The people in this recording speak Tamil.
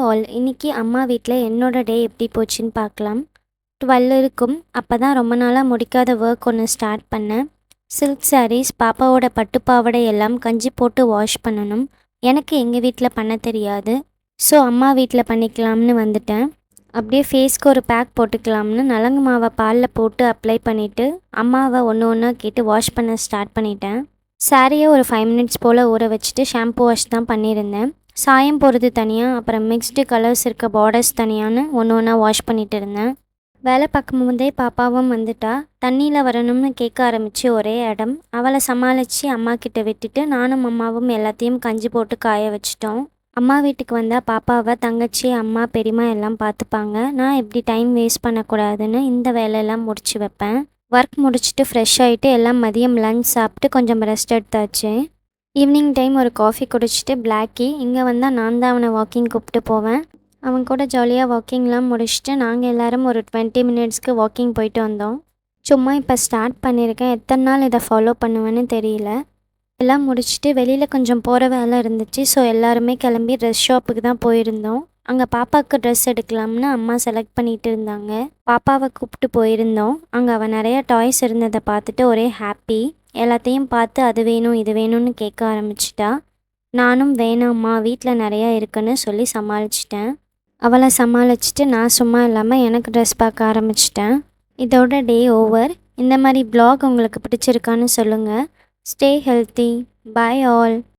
ஆல். இன்னைக்கு அம்மா வீட்ல என்னோட டே எப்படி போச்சுன்னு பார்க்கலாம். 12 இருக்கும். அப்போ தான் ரொம்ப நாளாக முடிக்காத ஒர்க் ஒன்று ஸ்டார்ட் பண்ணேன். சில்க் சாரீஸ், பாப்பாவோட பட்டு பாவாடை எல்லாம் கஞ்சி போட்டு வாஷ் பண்ணணும். எனக்கு எங்கள் வீட்டில் பண்ண தெரியாது. ஸோ அம்மா வீட்டில் பண்ணிக்கலாம்னு வந்துட்டேன். அப்படியே ஃபேஸ்க்கு ஒரு பேக் போட்டுக்கலாம்னு நலங்கு மாவை பாலில் போட்டு அப்ளை பண்ணிவிட்டு அம்மாவை ஒன்று ஒன்றா கேட்டு வாஷ் பண்ண ஸ்டார்ட் பண்ணிட்டேன். சாரியை ஒரு 5 மினிட்ஸ் போல் ஊற வச்சுட்டு ஷாம்பு வாஷ் தான் பண்ணியிருந்தேன். சாயம் போகிறது தனியாக, அப்புறம் மிக்ஸ்டு கலர்ஸ் இருக்க பார்டர்ஸ் தனியான்னு ஒன்று ஒன்றா வாஷ் பண்ணிட்டு இருந்தேன். வேலை பார்க்கும்போதே பாப்பாவும் வந்துட்டா. தண்ணியில் வரணும்னு கேட்க ஆரம்பித்து ஒரே இடம். அவளை சமாளித்து அம்மா கிட்ட விட்டுட்டு நானும் அம்மாவும் எல்லாத்தையும் கஞ்சி போட்டு காய வச்சிட்டோம். அம்மா வீட்டுக்கு வந்தால் பாப்பாவை தங்கச்சி, அம்மா, பெரியம்மா எல்லாம் பார்த்துப்பாங்க. நான் எப்படி டைம் வேஸ்ட் பண்ணக்கூடாதுன்னு இந்த வேலையெல்லாம் முடிச்சு வைப்பேன். ஒர்க் முடிச்சுட்டு ஃப்ரெஷ் ஆகிட்டு எல்லாம் மதியம் லஞ்ச் சாப்பிட்டு கொஞ்சம் ரெஸ்ட் எடுத்தாச்சு. ஈவினிங் டைம் ஒரு காஃபி குடிச்சிட்டு பிளாக்கி இங்கே வந்தால் நான் தான் அவனை வாக்கிங் கூப்பிட்டு போவேன். அவன் கூட ஜாலியாக வாக்கிங்லாம் முடிச்சுட்டு நாங்கள் எல்லோரும் ஒரு 20 மினிட்ஸ்க்கு வாக்கிங் போயிட்டு வந்தோம். சும்மா இப்போ ஸ்டார்ட் பண்ணியிருக்கேன். எத்தனை நாள் இதை ஃபாலோ பண்ணுவேன்னு தெரியல. எல்லாம் முடிச்சுட்டு வெளியில் கொஞ்சம் போகிற வேலை இருந்துச்சு. ஸோ எல்லாருமே கிளம்பி ட்ரெஸ் ஷாப்புக்கு தான் போயிருந்தோம். அங்கே பாப்பாவுக்கு ட்ரெஸ் எடுக்கலாம்னு அம்மா செலக்ட் பண்ணிகிட்டு இருந்தாங்க. பாப்பாவை கூப்பிட்டு போயிருந்தோம். அங்கே அவள் நிறைய டாய்ஸ் இருந்ததை பார்த்துட்டு ஒரே ஹாப்பி. எல்லாத்தையும் பார்த்து அது வேணும் இது வேணும்னு கேட்க ஆரம்பிச்சிட்டா. நானும் வேணாம்மா, வீட்டில் நிறையா இருக்குன்னு சொல்லி சமாளிச்சிட்டேன். அவளை சமாளிச்சுட்டு நான் சும்மா இல்லாமல் எனக்கு ட்ரெஸ் பார்க்க ஆரம்பிச்சிட்டேன். இதோட டே ஓவர். இந்த மாதிரி ப்ளாக் உங்களுக்கு பிடிச்சிருக்கான்னு சொல்லுங்கள். Stay healthy. Bye all.